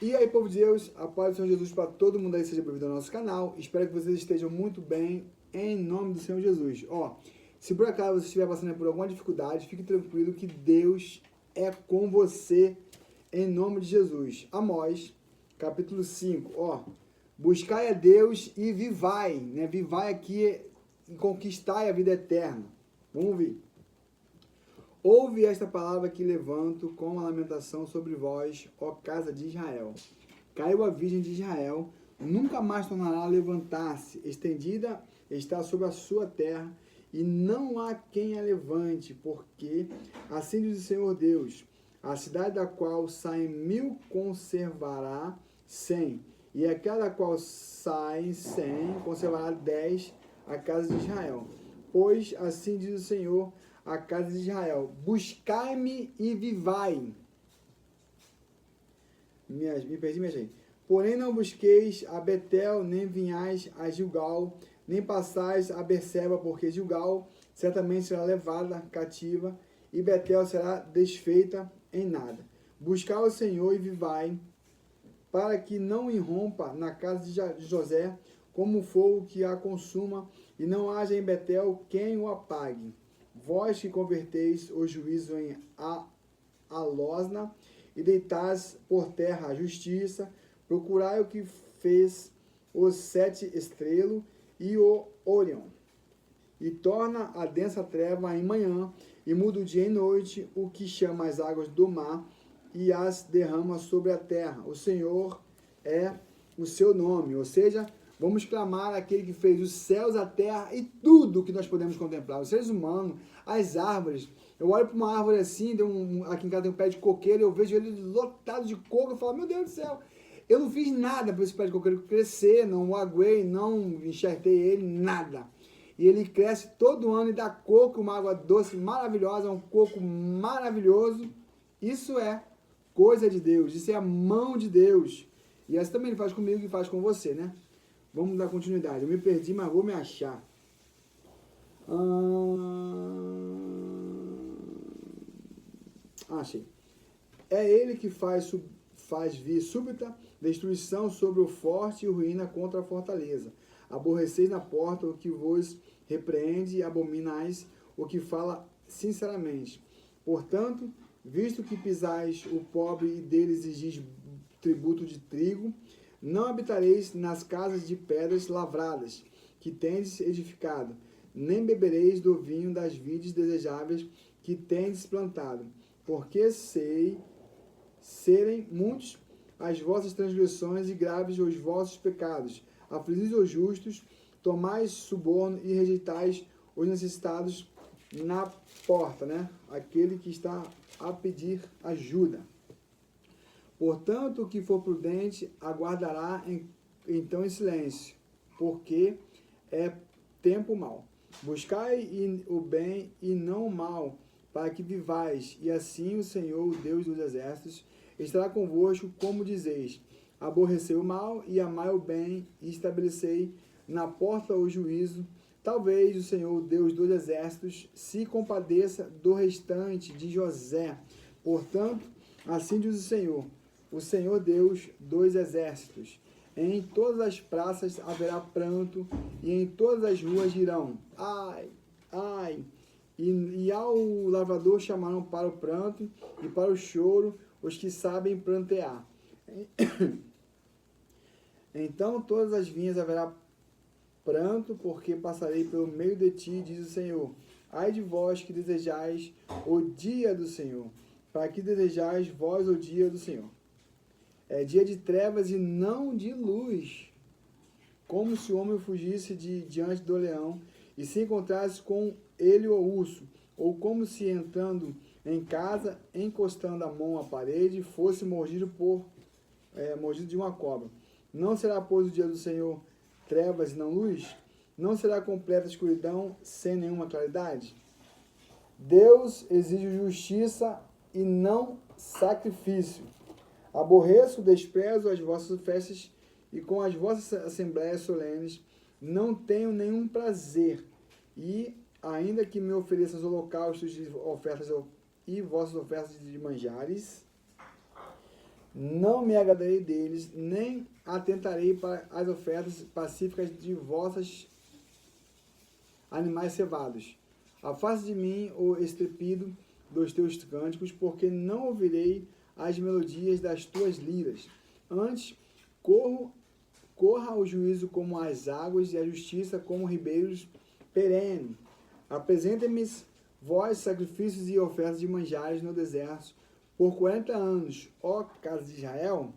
E aí, povo de Deus, a paz do Senhor Jesus para todo mundo aí, seja bem-vindo ao nosso canal. Espero que vocês estejam muito bem, em nome do Senhor Jesus. Ó, se por acaso você estiver passando por alguma dificuldade, fique tranquilo que Deus é com você, em nome de Jesus. Amós, capítulo 5, ó. Buscai a Deus e vivai, né? Vivai aqui e conquistai a vida eterna. Vamos ver. Ouve esta palavra que levanto com a lamentação sobre vós, ó casa de Israel. Caiu a virgem de Israel, nunca mais tornará a levantar-se, estendida está sobre a sua terra, e não há quem a levante, porque assim diz o Senhor Deus, a cidade da qual saem 1000 conservará 100, e aquela da qual saem 100 conservará 10, a casa de Israel. Pois assim diz o Senhor, a casa de Israel, buscai-me e vivai. Me perdi, minha gente. Porém não busqueis a Betel, nem vinhais a Gilgal, nem passais a Berseba, porque Gilgal certamente será levada cativa, e Betel será desfeita em nada. Buscai o Senhor e vivai, para que não irrompa na casa de José, como o fogo que a consuma, e não haja em Betel quem o apague. Vós que converteis o juízo em alosna, e deitais por terra a justiça, procurai o que fez os 7 estrelos e o Orion, e torna a densa treva em manhã, e muda o dia em noite, o que chama as águas do mar, e as derrama sobre a terra. O Senhor é o seu nome, ou seja, vamos clamar aquele que fez os céus, a terra e tudo que nós podemos contemplar, os seres humanos, as árvores. Eu olho para uma árvore assim, aqui em casa tem um pé de coqueiro, eu vejo ele lotado de coco, eu falo, meu Deus do céu, eu não fiz nada para esse pé de coqueiro crescer, não o aguei, não enxertei ele, nada. E ele cresce todo ano e dá coco, uma água doce maravilhosa, um coco maravilhoso. Isso é coisa de Deus, isso é a mão de Deus. E essa também ele faz comigo e faz com você, né? Vamos dar continuidade. Eu me perdi, mas vou me achar. Achei. É ele que faz vir súbita destruição sobre o forte e ruína contra a fortaleza. Aborreceis na porta o que vos repreende e abominais o que fala sinceramente. Portanto, visto que pisais o pobre e dele exigis tributo de trigo, não habitareis nas casas de pedras lavradas, que tendes edificado, nem bebereis do vinho das vides desejáveis que tendes plantado, porque sei serem muitos as vossas transgressões e graves os vossos pecados. Afligis os justos, tomais suborno e rejeitais os necessitados na porta, né? Aquele que está a pedir ajuda. Portanto, o que for prudente, aguardará então em silêncio, porque é tempo mau. Buscai o bem e não o mal, para que vivais, e assim o Senhor, o Deus dos exércitos, estará convosco, como dizeis. Aborrecei o mal e amai o bem, e estabelecei na porta o juízo. Talvez o Senhor, o Deus dos exércitos, se compadeça do restante de José. Portanto, assim diz o Senhor Deus dos exércitos. Em todas as praças haverá pranto, e em todas as ruas dirão, ai, ai. E ao lavrador chamarão para o pranto e para o choro os que sabem prantear. Então todas as vinhas haverá pranto, porque passarei pelo meio de ti, diz o Senhor. Ai de vós que desejais o dia do Senhor. Para que desejais vós o dia do Senhor? É dia de trevas e não de luz. Como se o homem fugisse diante do leão e se encontrasse com ele o urso, ou como se entrando em casa, encostando a mão à parede, fosse mordido de uma cobra. Não será, pois, o dia do Senhor trevas e não luz? Não será completa escuridão sem nenhuma claridade? Deus exige justiça e não sacrifício. Aborreço, desprezo as vossas festas, e com as vossas assembleias solenes não tenho nenhum prazer. E ainda que me ofereçam os holocaustos de ofertas e vossas ofertas de manjares, Não me agradarei deles, nem atentarei para as ofertas pacíficas de vossos animais cevados. Afaste de mim o estrepido dos teus cânticos, porque não ouvirei as melodias das tuas liras. Antes, corra o juízo como as águas e a justiça como ribeiros perenes. Apresentem-me vós sacrifícios e ofertas de manjares no deserto por 40 anos, ó casa de Israel.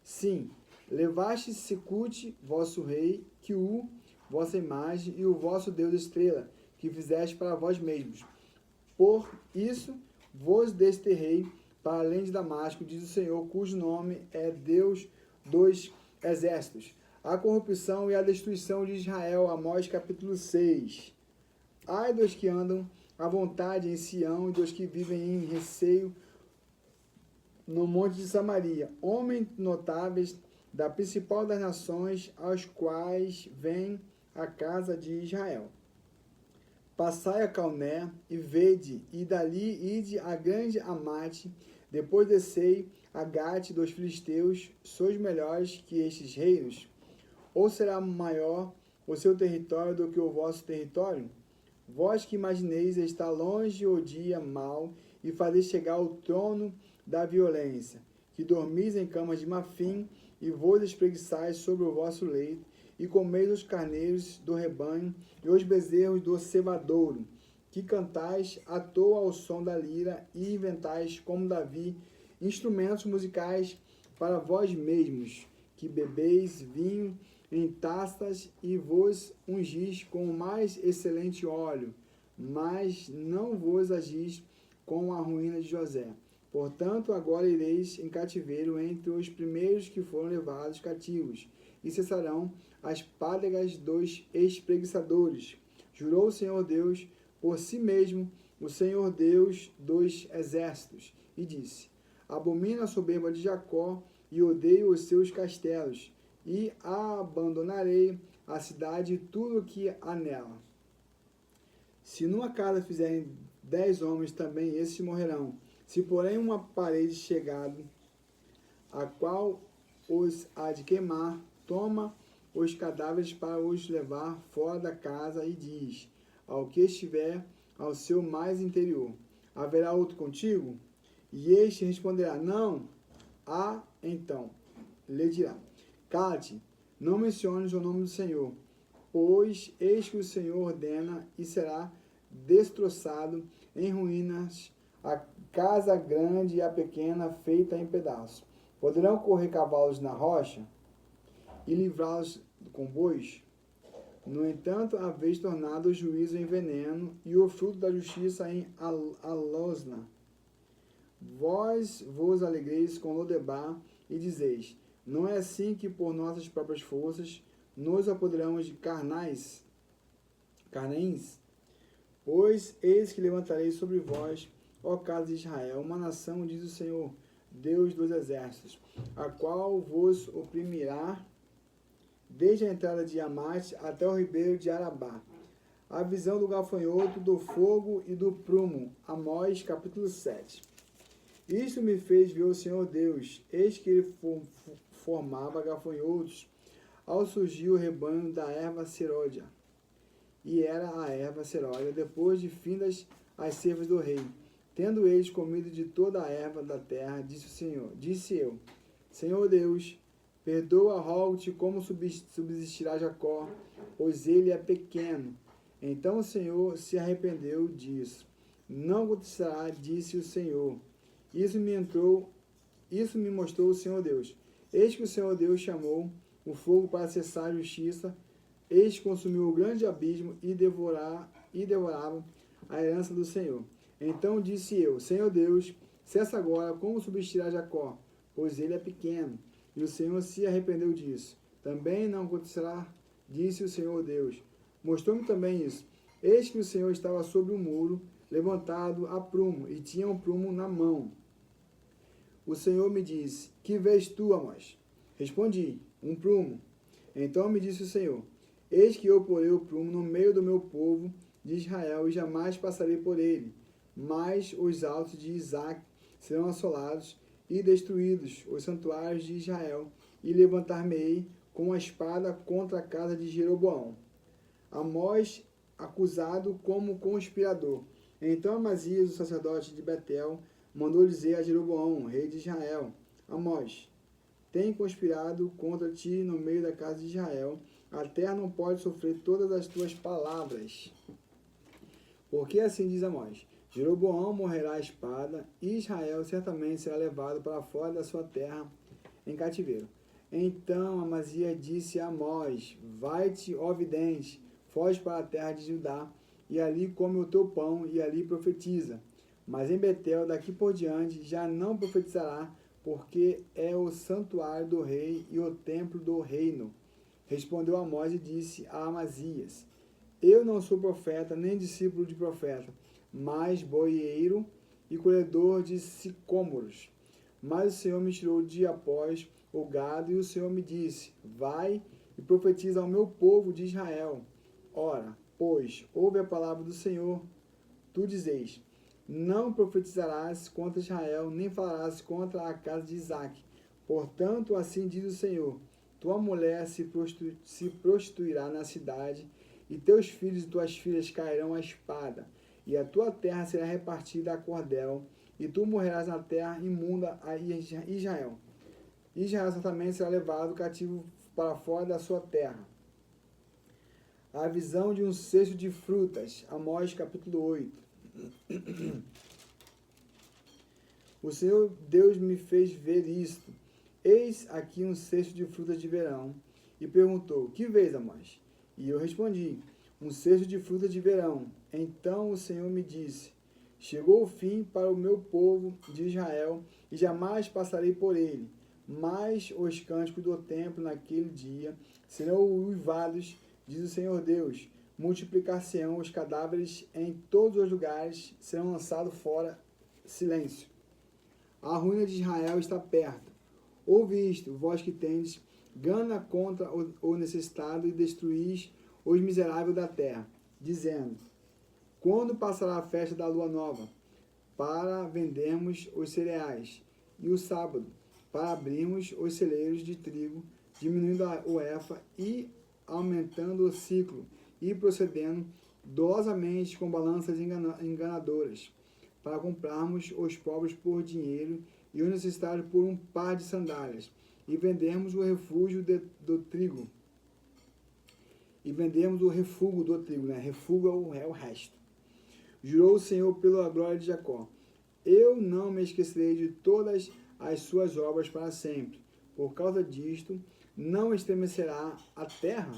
Sim, levaste Secute, vosso rei, Kiu, vossa imagem, e o vosso Deus estrela, que fizeste para vós mesmos. Por isso vos desterrei para além de Damasco, diz o Senhor, cujo nome é Deus dos exércitos. A corrupção e a destruição de Israel, Amós capítulo 6. Ai dos que andam à vontade em Sião e dos que vivem em receio no monte de Samaria, homens notáveis da principal das nações, aos quais vem a casa de Israel. Passai a Calné e vede, e dali ide a grande Amate, depois descei a Gate dos filisteus, sois melhores que estes reinos? Ou será maior o seu território do que o vosso território? Vós que imagineis estar longe o dia mau e fazer chegar ao trono da violência, que dormis em camas de marfim e vos espreguiçais sobre o vosso leito, e comeis os carneiros do rebanho e os bezerros do cevadouro, que cantais à toa ao som da lira e inventais, como Davi, instrumentos musicais para vós mesmos, que bebeis vinho em taças e vos ungis com o mais excelente óleo, mas não vos agis com a ruína de José. Portanto, agora ireis em cativeiro entre os primeiros que foram levados cativos, e cessarão as pádegas dos espreguiçadores. Jurou o Senhor Deus por si mesmo, o Senhor Deus dos exércitos, e disse: abomino a soberba de Jacó e odeio os seus castelos, e abandonarei a cidade e tudo o que há nela. Se numa casa fizerem 10 homens, também esses morrerão. Se porém uma parede chegada, a qual os há de queimar, toma os cadáveres para os levar fora da casa e diz ao que estiver ao seu mais interior: haverá outro contigo? E este responderá: não. Então lhe dirá: cala-te, não menciones o nome do Senhor, pois eis que o Senhor ordena e será destroçado em ruínas a casa grande e a pequena feita em pedaços. Poderão correr cavalos na rocha e livrá-los com bois? No entanto, haveis tornado o juízo em veneno e o fruto da justiça em alosna. Vós vos alegreis com Lodebar e dizeis: não é assim que por nossas próprias forças nos apoderamos de Carnaíns? Pois eis que levantarei sobre vós, ó casa de Israel, uma nação, diz o Senhor, Deus dos exércitos, a qual vos oprimirá desde a entrada de Amate até o ribeiro de Arabá. A visão do gafanhoto, do fogo e do prumo. Amós, capítulo 7. Isto me fez ver o Senhor Deus, eis que ele formava gafanhotos ao surgir o rebanho da erva seródia. E era a erva seródia, depois de findas as cervas do rei. Tendo eles comido de toda a erva da terra, disse o Senhor, disse eu: Senhor Deus, perdoa, rogo-te, como subsistirá Jacó, pois ele é pequeno. Então o Senhor se arrependeu disso. Não acontecerá, disse o Senhor. Isso me mostrou o Senhor Deus. Eis que o Senhor Deus chamou o fogo para cessar a justiça. Eis que consumiu o grande abismo e devorava a herança do Senhor. Então disse eu: Senhor Deus, cessa agora, como subsistirá Jacó, pois ele é pequeno. E o Senhor se arrependeu disso. Também não acontecerá, disse o Senhor Deus. Mostrou-me também isso. Eis que o Senhor estava sobre um muro, levantado a prumo, e tinha um prumo na mão. O Senhor me disse: que vês tu, Amós? Respondi: um prumo. Então me disse o Senhor: eis que eu porei o prumo no meio do meu povo de Israel, e jamais passarei por ele. Mas os altos de Isaac serão assolados, e destruídos os santuários de Israel, e levantar-me-ei com a espada contra a casa de Jeroboão. Amós, acusado como conspirador. Então Amazias, o sacerdote de Betel, mandou dizer a Jeroboão, rei de Israel: Amós, tem conspirado contra ti no meio da casa de Israel. A terra não pode sofrer todas as tuas palavras. Porque assim diz Amós: Jeroboão morrerá à espada, e Israel certamente será levado para fora da sua terra em cativeiro. Então Amazias disse a Amós: Vai-te, ó vidente, foge para a terra de Judá, e ali come o teu pão, e ali profetiza. Mas em Betel, daqui por diante, já não profetizará, porque é o santuário do rei e o templo do reino. Respondeu Amós e disse a Amazias: Eu não sou profeta, nem discípulo de profeta, mas boieiro e colhedor de sicômoros. Mas o Senhor me tirou de após o gado, e o Senhor me disse: Vai e profetiza ao meu povo de Israel. Ora, pois, ouve a palavra do Senhor. Tu dizeis: Não profetizarás contra Israel, nem falarás contra a casa de Isaque. Portanto, assim diz o Senhor: Tua mulher se prostituirá na cidade, e teus filhos e tuas filhas cairão à espada, e a tua terra será repartida a cordel, e tu morrerás na terra imunda a Israel. Israel certamente será levado cativo para fora da sua terra. A visão de um cesto de frutas. Amós capítulo 8. O Senhor Deus me fez ver isto. Eis aqui um cesto de frutas de verão. E perguntou: Que vês, Amós? E eu respondi: Um cesto de frutas de verão. Então o Senhor me disse: Chegou o fim para o meu povo de Israel, e jamais passarei por ele. Mas os cânticos do templo naquele dia serão uivados, diz o Senhor Deus. Multiplicar-se-ão os cadáveres em todos os lugares, serão lançados fora. Silêncio. A ruína de Israel está perto. Ouve isto, vós que tendes gana contra o necessitado, e destruís os miseráveis da terra, dizendo: Quando passará a festa da lua nova, para vendermos os cereais, e o sábado, para abrirmos os celeiros de trigo, diminuindo o efa e aumentando o ciclo, e procedendo dolosamente com balanças enganadoras, para comprarmos os pobres por dinheiro e os necessitados por um par de sandálias, e vendermos o refúgio do trigo. E vendemos o refúgio do trigo, né? Refúgio é o resto. Jurou o Senhor pela glória de Jacó: Eu não me esquecerei de todas as suas obras para sempre. Por causa disto, não estremecerá a terra,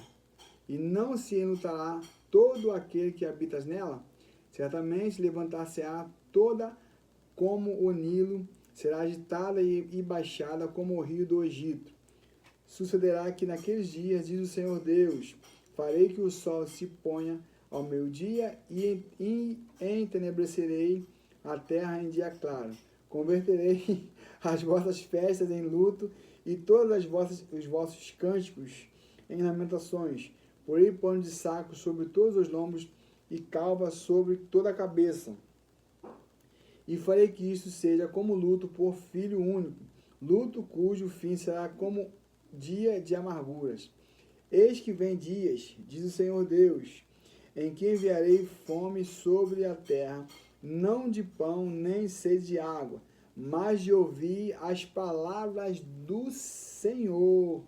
e não se enlutará todo aquele que habita nela. Certamente levantar-se-á toda como o Nilo, será agitada e baixada como o rio do Egito. Sucederá que naqueles dias, diz o Senhor Deus, farei que o sol se ponha ao meio-dia, e entenebrecerei a terra em dia claro. Converterei as vossas festas em luto, e todos os vossos cânticos em lamentações. Porei pano de saco sobre todos os lombos, e calva sobre toda a cabeça. E farei que isto seja como luto por filho único, luto cujo fim será como dia de amarguras. Eis que vem dias, diz o Senhor Deus, em que enviarei fome sobre a terra, não de pão nem sede de água, mas de ouvir as palavras do Senhor.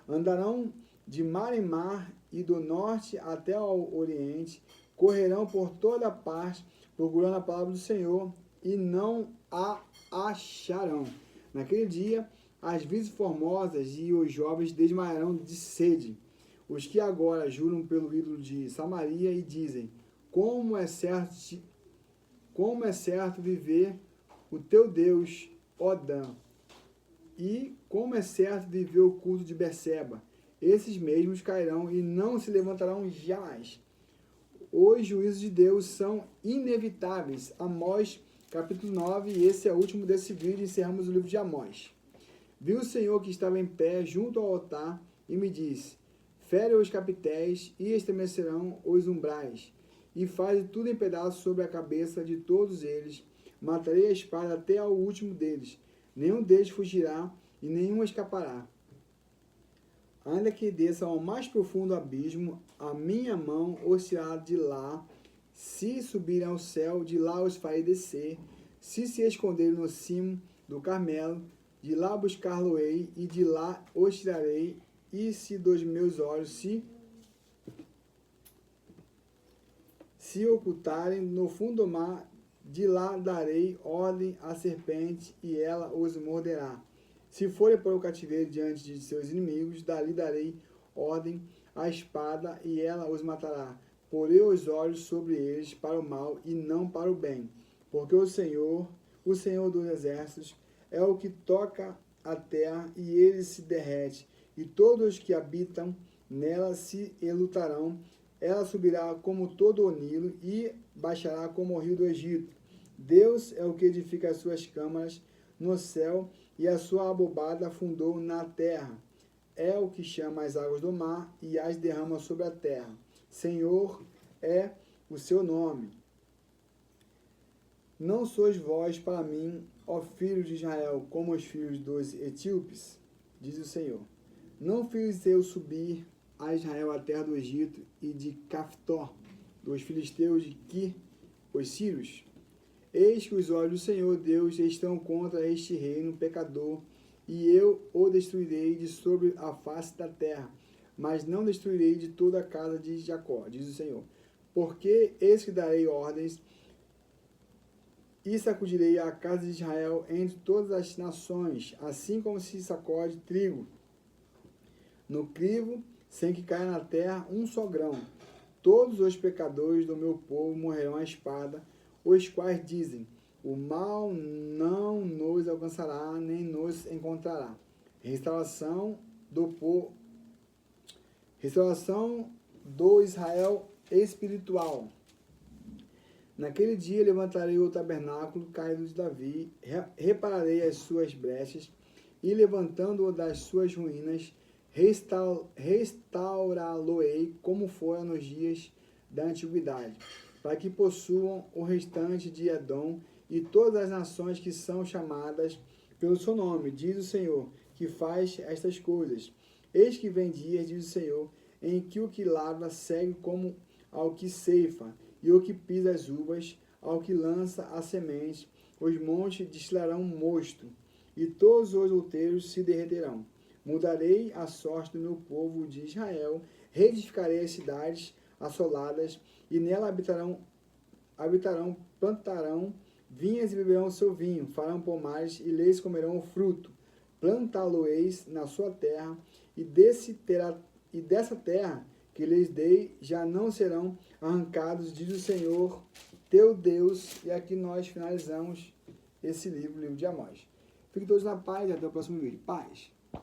Andarão de mar em mar, e do norte até ao oriente, correrão por toda parte, procurando a palavra do Senhor, e não a acharão. Naquele dia, as virgens formosas e os jovens desmaiarão de sede. Os que agora juram pelo ídolo de Samaria e dizem: Como é certo viver o teu Deus, ó Dan, e como é certo viver o culto de Berseba. Esses mesmos cairão e não se levantarão jamais. Os juízos de Deus são inevitáveis. Amós, capítulo 9, e esse é o último desse vídeo, encerramos o livro de Amós. Vi o Senhor que estava em pé junto ao altar e me disse: Fere os capitéis e estremecerão os umbrais, e faz tudo em pedaços sobre a cabeça de todos eles. Matarei a espada até ao último deles. nenhum deles fugirá e nenhum escapará. Ainda que desça ao mais profundo abismo, a minha mão os tirará de lá. Se subirem ao céu, de lá os farei descer. Se esconderem no cimo do Carmelo, de lá buscar-lo-ei, e de lá os tirarei. E se dos meus olhos se ocultarem no fundo do mar, de lá darei ordem à serpente, e ela os morderá. Se forem para o cativeiro diante de seus inimigos, dali darei ordem à espada, e ela os matará. Porei os olhos sobre eles para o mal e não para o bem, porque o Senhor dos exércitos, é o que toca a terra, e ele se derrete, e todos os que habitam nela se enlutarão. Ela subirá como todo o Nilo e baixará como o rio do Egito. Deus é o que edifica as suas câmaras no céu, e a sua abobada fundou na terra. É o que chama as águas do mar e as derrama sobre a terra. Senhor é o seu nome. Não sois vós para mim, ó filhos de Israel, como os filhos dos etíopes, diz o Senhor. Não fiz eu subir a Israel a terra do Egito e de Caftor, dos filisteus de Quir, os sírios? Eis que os olhos do Senhor Deus estão contra este reino pecador, e eu o destruirei de sobre a face da terra, mas não destruirei de toda a casa de Jacó, diz o Senhor. Porque eis que darei ordens e sacudirei a casa de Israel entre todas as nações, assim como se sacode trigo no crivo, sem que caia na terra um só grão. Todos os pecadores do meu povo morrerão à espada, os quais dizem: o mal não nos alcançará, nem nos encontrará. Restauração do Israel espiritual. Naquele dia levantarei o tabernáculo caído de Davi, repararei as suas brechas, e levantando-o das suas ruínas, restaurá-lo-ei como fora nos dias da antiguidade, para que possuam o restante de Edom e todas as nações que são chamadas pelo seu nome, diz o Senhor, que faz estas coisas. Eis que vem dias, diz o Senhor, em que o que lavra segue como ao que ceifa, e o que pisa as uvas, ao que lança a semente. Os montes destilarão mosto, e todos os outeiros se derreterão. Mudarei a sorte do meu povo de Israel, reedificarei as cidades assoladas, e nela habitarão, plantarão vinhas e beberão o seu vinho, farão pomares e leis comerão o fruto. Plantá-lo-eis na sua terra, e dessa terra que lhes dei já não serão arrancados, diz o Senhor teu Deus. E aqui nós finalizamos esse livro de Amós. Fiquem todos na paz e até o próximo vídeo. Paz!